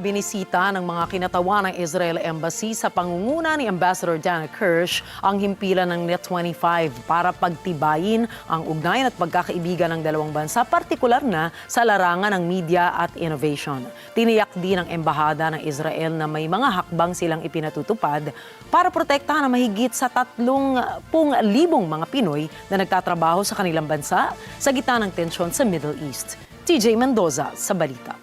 Binisita ng mga kinatawa ng Israel Embassy sa pangunguna ni Ambassador Dana Kirsch ang himpilan ng Net25 para pagtibayin ang ugnayan at pagkakaibigan ng dalawang bansa, partikular na sa larangan ng media at innovation. Tiniyak din ng Embahada ng Israel na may mga hakbang silang ipinatutupad para protektahan ang mahigit sa 30,000 mga Pinoy na nagtatrabaho sa kanilang bansa sa gitna ng tensyon sa Middle East. TJ Mendoza sa balita.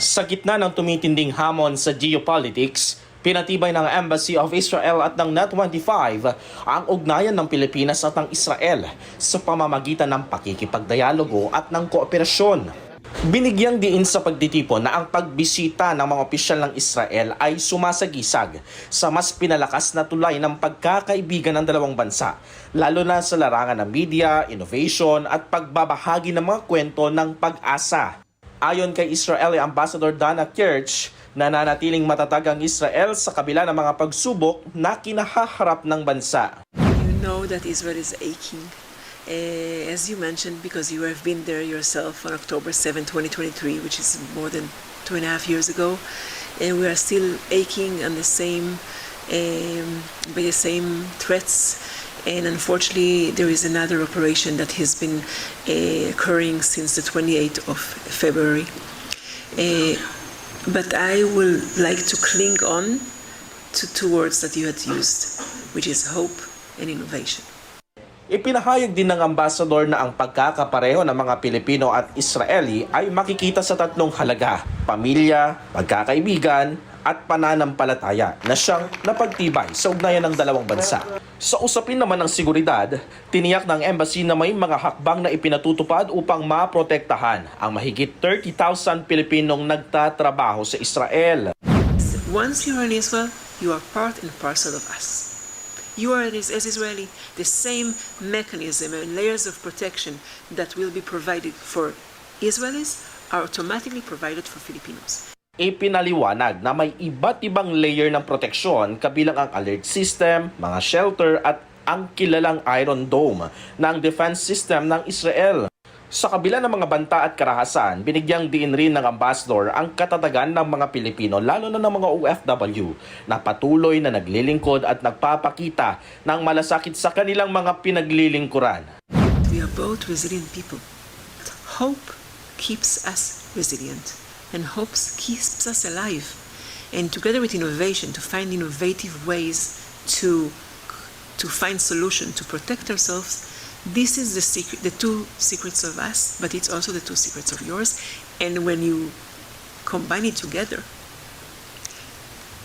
Sa gitna ng tumitinding hamon sa geopolitics, pinatibay ng Embassy of Israel at ng Net25 ang ugnayan ng Pilipinas at ng Israel sa pamamagitan ng pakikipagdialogo at ng kooperasyon. Binigyang diin sa pagtitipon na ang pagbisita ng mga opisyal ng Israel ay sumasagisag sa mas pinalakas na tulay ng pagkakaibigan ng dalawang bansa, lalo na sa larangan ng media, innovation at pagbabahagi ng mga kwento ng pag-asa. Ayon kay Israeli Ambassador Dana Kirsch, nananatiling matatag ang Israel sa kabila ng mga pagsubok na kinahaharap ng bansa. You know that Israel is aching, as you mentioned, because you have been there yourself on October 7, 2023, which is more than 2.5 years ago, and we are still aching on the same, by the same threats. And unfortunately, there is another operation that has been occurring since the 28th of February. But I would like to cling on to two words that you had used, which is hope and innovation. Ipinahayag din ng ambassador na ang pagkakapareho ng mga Pilipino at Israeli ay makikita sa tatlong halaga: pamilya, pagkakaibigan, at pananampalataya na siyang napagtibay sa ugnayan ng dalawang bansa. Sa usapin naman ng seguridad, tiniyak ng embassy na may mga hakbang na ipinatutupad upang maprotektahan ang mahigit 30,000 Pilipinong nagtatrabaho sa Israel. Once you're in Israel, you are part and parcel of us. You are, as Israeli, the same mechanism and layers of protection that will be provided for Israelis are automatically provided for Filipinos. Ipinaliwanag na may iba't ibang layer ng proteksyon kabilang ang alert system, mga shelter at ang kilalang Iron Dome ng defense system ng Israel. Sa kabila ng mga banta at karahasan, binigyang diin rin ng ambassador ang katatagan ng mga Pilipino, lalo na ng mga OFW, na patuloy na naglilingkod at nagpapakita ng malasakit sa kanilang mga pinaglilingkuran. We are both resilient people. Hope keeps us resilient. And hope keeps us alive. And together with innovation, to find innovative ways to find solutions, to protect ourselves, this is the secret, the two secrets of us, but it's also the two secrets of yours. And when you combine it together,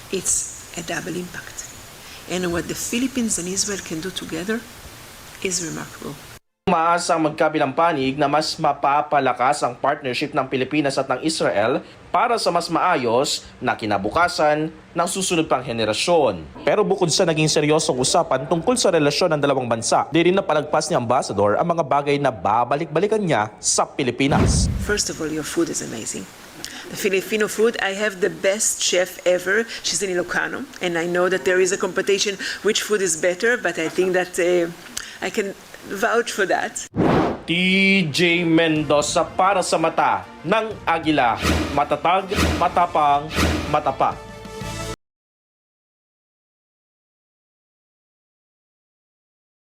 it's a double impact. And what the Philippines and Israel can do together is remarkable. Umaasa ang magkabilang panig na mas mapapalakas ang partnership ng Pilipinas at ng Israel para sa mas maayos na kinabukasan ng susunod pang henerasyon. Pero bukod sa naging seryosong usapan tungkol sa relasyon ng dalawang bansa, di rin napalagpas ni Ambassador ang mga bagay na babalik-balikan niya sa Pilipinas. First of all, your food is amazing. The Filipino food, I have the best chef ever. She's in Ilocano, and I know that there is a competition which food is better, but I think that I can vouch for that. TJ Mendoza para sa mata ng Agila. Matatag, matapang, matapat.